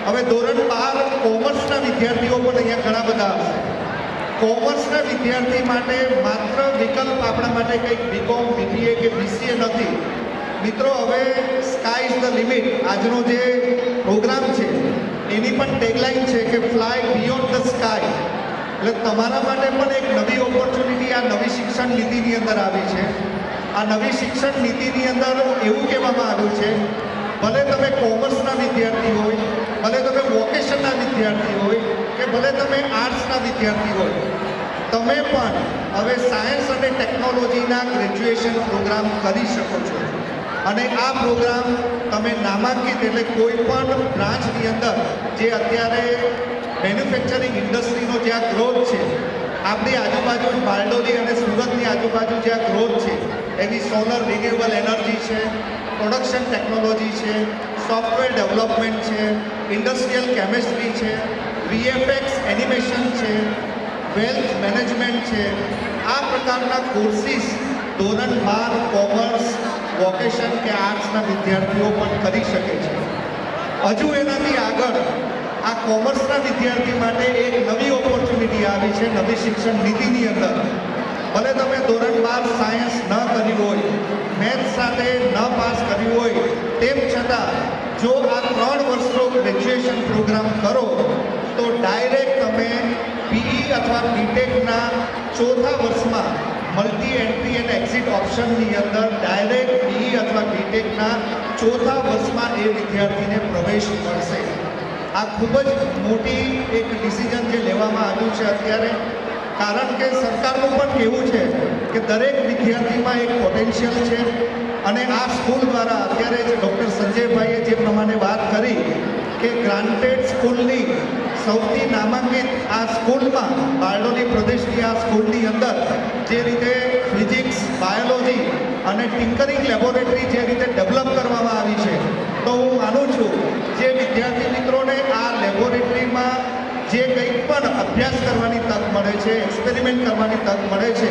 હવે ધોરણ 12 કોમર્સના વિદ્યાર્થીઓ પણ અહીંયા ઘણા બધા હશે. કોમર્સના વિદ્યાર્થી માટે માત્ર વિકલ્પ આપણા માટે કંઈક BCom, BBA કે BCA નથી. મિત્રો હવે સ્કાય ઇઝ ધ લિમિટ. આજનો જે પ્રોગ્રામ છે એની પણ ટેગલાઇન છે કે ફ્લાય બિયોન્ડ ધ સ્કાય. એટલે તમારા માટે પણ એક નવી ઓપોર્ચ્યુનિટી આ નવી શિક્ષણ નીતિની અંદર આવી છે. આ નવી શિક્ષણ નીતિની અંદર એવું કહેવામાં આવ્યું છે, ભલે તમે કોમર્સના વિદ્યાર્થી હોય, ભલે તમે વોકેશનના વિદ્યાર્થી હોય, કે ભલે તમે આર્ટ્સના વિદ્યાર્થી હોય, તમે પણ હવે સાયન્સ અને ટેકનોલોજીના ગ્રેજ્યુએશન પ્રોગ્રામ કરી શકો છો. અને આ પ્રોગ્રામ તમે નામાંકિત, એટલે કોઈ પણ બ્રાન્ચની અંદર જે અત્યારે મેન્યુફેક્ચરિંગ ઇન્ડસ્ટ્રીનો જ્યાં ગ્રોથ છે, આપણી આજુબાજુ બારડોલી અને સુરતની આજુબાજુ જ્યાં ગ્રોથ છે, એવી સોલર રિન્યુએબલ એનર્જી છે, પ્રોડક્શન ટેકનોલોજી છે, સોફ્ટવેર ડેવલપમેન્ટ છે, ઇન્ડસ્ટ્રીયલ કેમેસ્ટ્રી છે, VFX એનિમેશન છે, વેલ્થ મેનેજમેન્ટ છે. આ પ્રકારના કોર્સિસ ધોરણ 12 કોમર્સ, વોકેશન કે આર્ટ્સના વિદ્યાર્થીઓ પણ કરી શકે છે. હજુ એનાથી આગળ આ કોમર્સના વિદ્યાર્થી માટે એક નવી ઓપોર્ચ્યુનિટી ઓપોર્ચ્યુનિટી આવી છે નવી શિક્ષણ નીતિની અંદર. ભલે તમે ધોરણ 12 સાયન્સ ન કર્યું હોય, મેથ્સ સાથે ન પાસ કર્યું હોય, તેમ છતાં જો આ 3 વર્ષનો ગ્રેજ્યુએશન પ્રોગ્રામ કરો તો ડાયરેક્ટ તમે પીઈ અથવા બીટેકના 4થા વર્ષમાં મલ્ટી એન્ટ્રી એન્ડ એક્ઝિટ ઓપ્શનની અંદર ડાયરેક્ટ પીઈ અથવા બીટેકના 4થા વર્ષમાં એ વિદ્યાર્થીને પ્રવેશ મળશે. આ ખૂબ જ મોટી એક ડિસિઝન જે લેવામાં આવ્યું છે અત્યારે, કારણ કે સરકારનું પણ કહેવું છે કે દરેક વિદ્યાર્થીમાં એક પોટેન્શિયલ છે અને આ સ્કૂલ દ્વારા અત્યારે જે ડૉક્ટર સંજયભાઈએ જે પ્રમાણે વાત કરી કે ગ્રાન્ટેડ સ્કૂલની સૌથી નામાંકિત આ સ્કૂલમાં બારડોલી પ્રદેશની આ સ્કૂલની અંદર જે રીતે ફિઝિક્સ, બાયોલોજી અને ટિંકરિંગ લેબોરેટરી જે રીતે ડેવલપ કરવામાં આવી છે, તો હું માનું છું જે વિદ્યાર્થી મિત્રોને આ લેબોરેટરીમાં જે કંઈ પણ અભ્યાસ કરવાની તક મળે છે, એક્સપેરિમેન્ટ કરવાની તક મળે છે,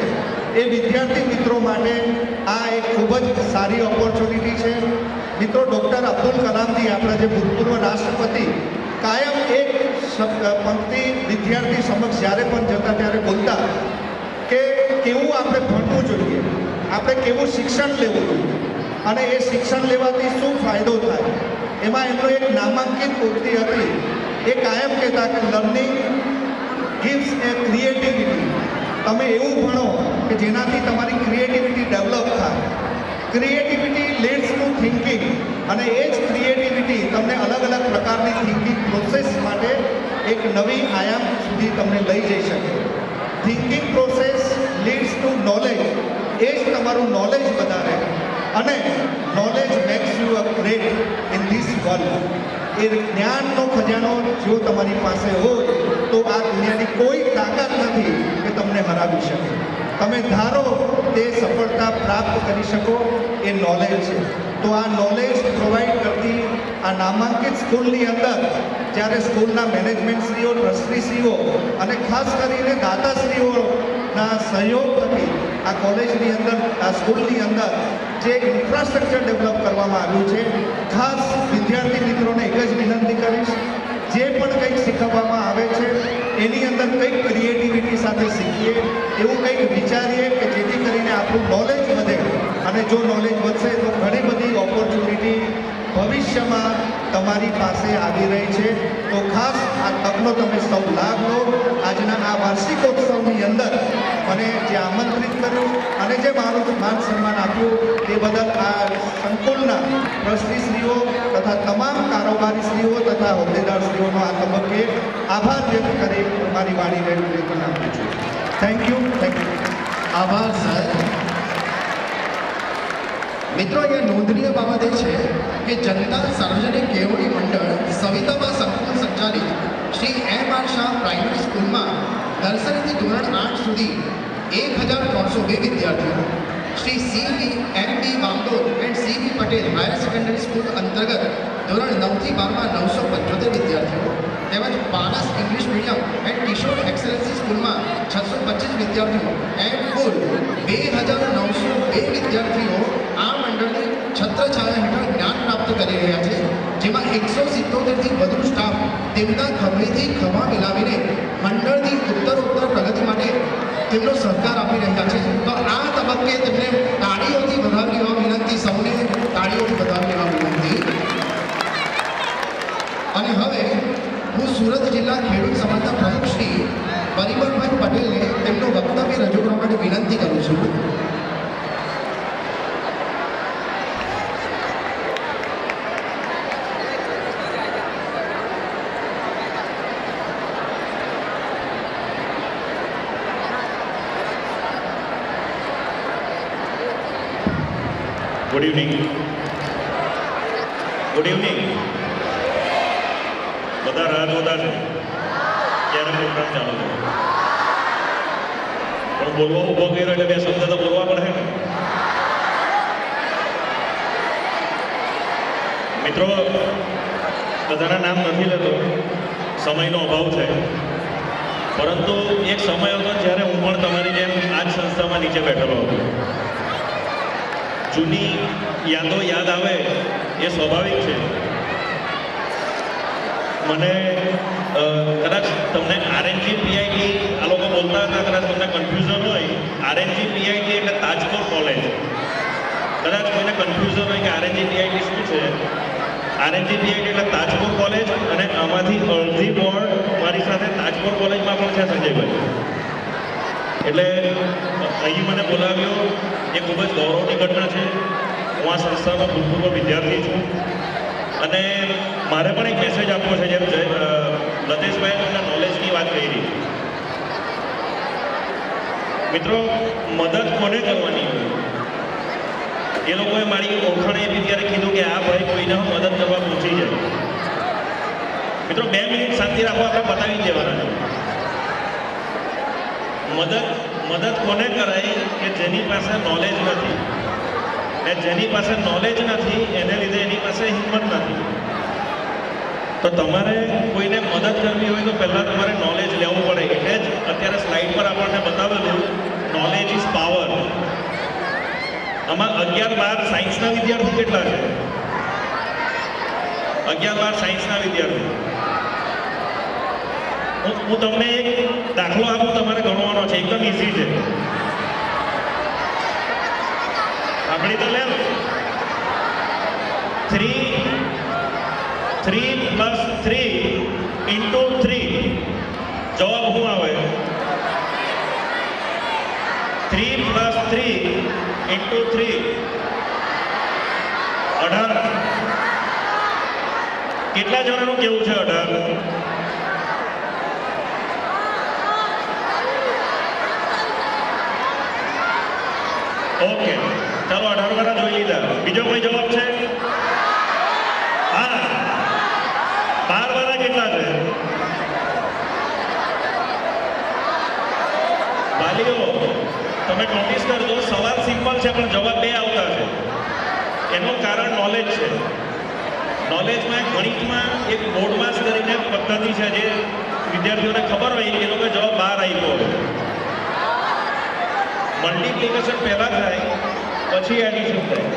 એ વિદ્યાર્થી મિત્રો માટે આ એક ખૂબ જ સારી ઓપોર્ચ્યુનિટી છે. મિત્રો, ડૉક્ટર અબ્દુલ કલામજી, આપણા જે ભૂતપૂર્વ રાષ્ટ્રપતિ, કાયમ એક પંક્તિ વિદ્યાર્થી સમક્ષ જ્યારે પણ જતા ત્યારે બોલતા કે કેવું આપણે ભણવું જોઈએ, આપણે કેવું શિક્ષણ લેવું જોઈએ અને એ શિક્ષણ લેવાથી શું ફાયદો થાય. એમાં એમનો એક નામાંકિત ઉક્તિ હતી. એ કાયમ કહેતા કે લર્નિંગ ગિવ્સ એ ક્રિએટિવિટી. તમે એવું ભણો કે જેનાથી તમારી ક્રિએટિવિટી ડેવલપ થાય. ક્રિએટિવિટી લીડ્સ ટુ થિંકિંગ અને એ જ ક્રિએટિવિટી તમને અલગ અલગ પ્રકારની થિંકિંગ પ્રોસેસ માટે એક નવી આયામ સુધી તમને લઈ જઈ શકે. Thinking process leads to knowledge. એ જ તમારું નોલેજ વધારે અને knowledge makes you a great in this world. એ જ્ઞાનનો ખજાનો જો તમારી પાસે હોય તો આ દુનિયાની કોઈ તાકાત નથી કે તમને હરાવી શકે. તમે ધારો તે સફળતા પ્રાપ્ત કરી શકો એ નોલેજ છે. તો આ નોલેજ પ્રોવાઈડ કરતી આ નામાંકિત સ્કૂલની અંદર જ્યારે સ્કૂલના મેનેજમેન્ટશ્રીઓ, ટ્રસ્ટીશ્રીઓ અને ખાસ કરીને દાતાશ્રીઓના સહયોગ થકી આ કોલેજની અંદર, આ સ્કૂલની અંદર જે ઇન્ફ્રાસ્ટ્રક્ચર ડેવલપ કરવામાં આવ્યું છે, ખાસ વિદ્યાર્થી મિત્રોને એક જ વિનંતી કરીશ, જે પણ કંઈક શીખવવામાં આવે છે એની અંદર કંઈક ક્રિએટિવિટી સાથે શીખીએ, એવું કંઈક વિચારીએ કે જેથી કરીને આપણું નોલેજ વધે અને જો નોલેજ વધશે તો ઘણી બધી ઓપોર્ચ્યુનિટી ભવિષ્યમાં તમારી પાસે આવી રહી છે. તો ખાસ આ તકનો તમે સૌ લાભ લો. આજના આ વાર્ષિકોત્સવની અંદર મને જે આમંત્રિત કર્યું અને જે મારું માન સન્માન આપ્યું તે બદલ આ સંકુલના ટ્રસ્ટીશ્રીઓ તથા તમામ કારોબારીશ્રીઓ તથા હોદ્દેદારશ્રીઓનો આ તબક્કે આભાર વ્યક્ત કરી મારી વાણીને નિવેદન આપું છું. Thank you. આભાર સાહેબ. મિત્રો, અહીંયા નોંધનીય બાબત એ છે કે જનતા સાર્વજનિક કેળવણી મંડળ સવિતાબા સંકુલ સંચાલિત શ્રી M.R. શાહ પ્રાઇમરી સ્કૂલમાં નર્સરીથી ધોરણ 8 સુધી 1302 વિદ્યાર્થીઓ, શ્રી C.V. M.B. વામદોર and C.V. Patel higher secondary school અંતર્ગત ધોરણ 9 થી 12 માં 975 વિદ્યાર્થીઓ તેમજ Paras English medium and Kishor excellency સ્કૂલમાં 625 વિદ્યાર્થીઓ એમ કુલ 2902 વિદ્યાર્થીઓ આ મંડળની છત્રછાયા હેઠળ જ્ઞાન પ્રાપ્ત કરી રહ્યા છે, જેમાં 177 થી વધુ સ્ટાફ તેમના ખભેથી ખભા મિલાવીને મંડળની ઉત્તરોત્તર પ્રગતિ માટે તેમનો સહકાર આપી રહ્યા છે. તો આ તબક્કે તેમને તાળીઓથી વધાવી લેવા વિનંતી, સૌને તાળીઓથી વધાવી લેવા વિનંતી. અને હવે હું સુરત જિલ્લા ખેડૂત સમાજના પ્રમુખ શ્રી પરિમલભાઈ પટેલને તેમનું વક્તવ્ય રજૂ કરવા માટે વિનંતી કરું છું. Good evening. Good evening. બધા રાહ જોતા છે ક્યારે પ્રોગ્રામ ચાલુ છે, પણ બોલવા ઊભો કર્યો એટલે બે શબ્દ તો બોલવા પડે ને. મિત્રો, બધાના નામ નથી લેતો, સમયનો અભાવ છે, પરંતુ એક સમય હતો જ્યારે હું પણ તમારી જેમ આ જ સંસ્થામાં નીચે બેઠેલો હતો. જૂની યાદો યાદ આવે એ સ્વાભાવિક છે. મને કદાચ તમને આરએનજી પીઆઈટી આ લોકો બોલતા હતા, કદાચ તમને કન્ફ્યુઝન હોય. આરએનજી પીઆઈટી એટલે તાજપુર કોલેજ. કદાચ કોઈને કન્ફ્યુઝન હોય કે આરએનજી પીઆઈટી શું છે. આરએનજી પીઆઈટી એટલે તાજપુર કોલેજ, અને આમાંથી અડધી બોર્ડ મારી સાથે તાજપુર કોલેજમાં પણ છે સંજયભાઈ. એટલે અહીં મને બોલાવ્યો એ ખૂબ જ ગૌરવની ઘટના છે. હું આ સંસ્થાનો ભૂતપૂર્વ વિદ્યાર્થી છું, અને મારે પણ એક મેસેજ આપવો છે. જેમ લતેશભાઈ તમને નોલેજની વાત કરી. મિત્રો, મદદ કોને કરવાની હોય? એ લોકોએ મારી ઓળખાણ આપી ત્યારે કીધું કે આ ભાઈ કોઈને મદદ કરવા પહોંચી જાય. મિત્રો, 2 મિનિટ શાંતિ રાખો, આપણે બતાવી દેવાના છે. મદદ કોને કરાય કે જેની પાસે નોલેજ નથી, અને જેની પાસે નોલેજ નથી એને લીધે એની પાસે હિંમત નથી. તો તમારે કોઈને મદદ કરવી હોય તો પહેલાં તમારે નોલેજ લેવું પડે. એટલે જ અત્યારે સ્લાઇડ પર આપણને બતાવેલું નોલેજ ઇઝ પાવર. આમાં 11-12 સાયન્સના વિદ્યાર્થી કેટલા છે? 11-12 સાયન્સના વિદ્યાર્થી. હું તમને એક દાખલો આપું, તમારે ગણવાનો છે. એકદમ ઇઝી છે. આપણી તો લે 3 + 3 × 3 જવાબ શું આવે? 3 + 3 × 3 18. કેટલા જણાનું કેવું છે 18? ઓકે, ચાલો 18 વાળા જોઈ લીધા. બીજો કોઈ જવાબ છે? હા. 12 વાળા કેટલા છે? વાલીઓ, તમે નોટિસ કરજો, સવાલ સિમ્પલ છે પણ જવાબ 2 આવતા છે. એનું કારણ નોલેજ છે. નોલેજમાં ગણિતમાં એક બોર્ડ માસ કરીને પદ્ધતિ છે, જે વિદ્યાર્થીઓને ખબર હોય એ લોકો જવાબ 12 આપ્યો હોય. મલ્ટિપ્લિકેશન પહેલાં થાય, પછી એડિશન થાય.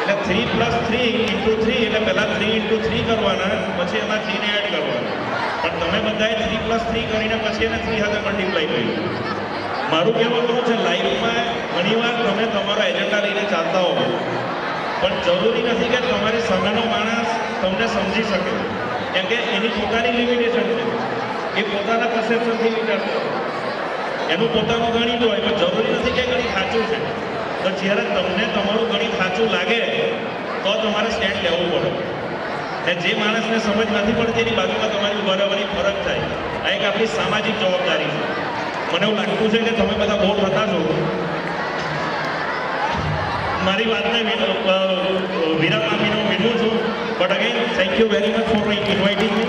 એટલે 3 + 3 × 3 એટલે પહેલાં 3 × 3 કરવાના, પછી એમાં 3 ને એડ કરવાના. પણ તમે બધાએ 3 + 3 કરીને પછી એને 3 સાથે મલ્ટીપ્લાય કર્યું. મારું કહેવાનું છે, લાઈફમાં ઘણીવાર તમે તમારો એજન્ડા લઈને ચાલતા હો, પણ જરૂરી નથી કે તમારી સામેનો માણસ તમને સમજી શકે, કેમ કે એની પોતાની લિમિટેશન છે. એ પોતાના પરસેપ્શનથી વિચારતો, એનું પોતાનું ગણિત હોય, પણ જરૂરી નથી કે ગણિત સાચું છે. તો જ્યારે તમને તમારું ગણિત સાચું લાગે તો તમારે સ્ટેન્ડ લેવું પડે. ને જે માણસને સમજ નથી પડતી એની બાજુમાં તમારી ઉભા રહેવાની ફરક થાય. આ એક આપણી સામાજિક જવાબદારી છે. મને એવું લાગતું છે કે તમે બધા બોર થતા છો. મારી વાતને વિરામ આપીને હું વિનું છું. But again thank you very much for inviting me.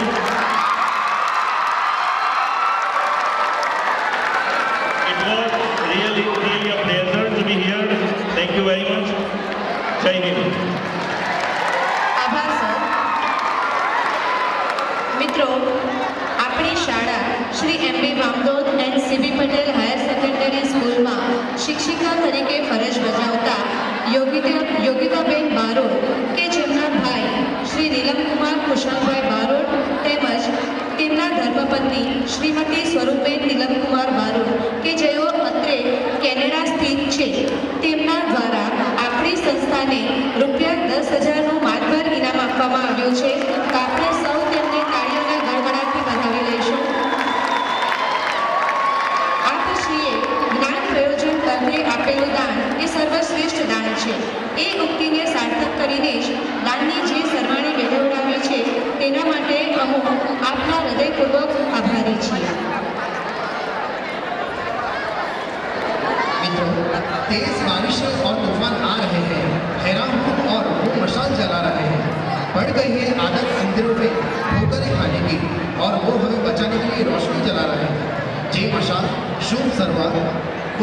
It was really a pleasure to be here. Thank you very much. જય હિન્દ. આભાર સર. મિત્રો, આપણી શાળા શ્રી એમબી વામદોદ and CB Patel higher secondary સ્કૂલમાં શિક્ષિકા તરીકે ફરજ બજાવતા યોગિતાબેન બારોટ, કે જેમના ભાઈ શ્રી નીલમકુમાર કુશાલભાઈ બારોટ તેમજ તેમના ધર્મપત્ની શ્રીમતી સ્વરૂપબેન નીલમકુમાર બારોટ, કે જેઓ અત્રે કેનેડા સ્થિત છે, તેમના દ્વારા આપણી સંસ્થાને ₹10,000નું માતબર ઇનામ આપવામાં આવ્યું છે. તો આપણે સૌ તેમને તાળીઓના ગડગડાટથી વધાવી લઈશું. આપશ્રીએ જ્ઞાન પ્રયોજન અર્થે આપેલું દાન એ સર્વશ્રેષ્ઠ દાન છે. એ ઉક્તિને સાર્થક કરીને જ દાનની જે સરવાણી વેઠવડાવી છે, તેના માટે અમુક આપના હૃદયપૂર્વક આભારી છીએ. मित्रों, तेज बारिश और तूफान आ रहे हैं, हैरान हूँ और वो मशाल जला रहे हैं. बढ़ गई है आदत मंदिरों में ठोकरें खाने की, और वो हमें बचाने के लिए रोशनी जला रहे हैं. જે મશાલ શુભ શરૂઆત,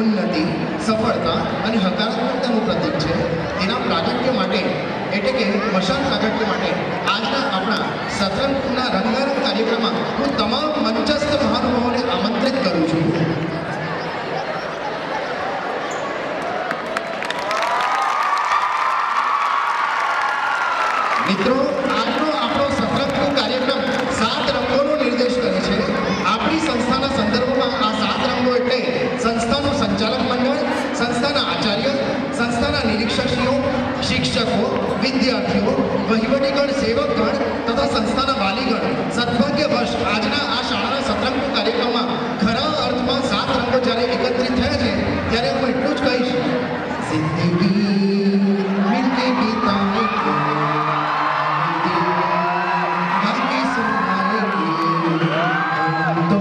ઉન્નતિ, સફળતા અને હકારાત્મકતાનું પ્રતીક છે, તેના પ્રાગટ્ય માટે એટલે કે મશાલ પ્રાગટ્ય માટે આજના આપણા સત્રંગના રંગારંગ કાર્યક્રમમાં હું તમામ મંચસ્થ મહાનુભાવોને આમંત્રિત કરું છું. મિત્રો, આજનો આપણો સત્રંગનો કાર્યક્રમ વિદ્યાર્થીઓ, વહીવટીગણ, સેવકગણ તથા સંસ્થાના વાલીગણ સદભાગ્યવશ આજના આ શાળાના સત્રંગનો કાર્યક્રમમાં ખરા અર્થમાં 7 રંગો જ્યારે એકત્રિત થયા છે ત્યારે હું એટલું જ કહીશ, જિંદગી મિલકે બીતાને બાકી સુનાએંગે હમ તો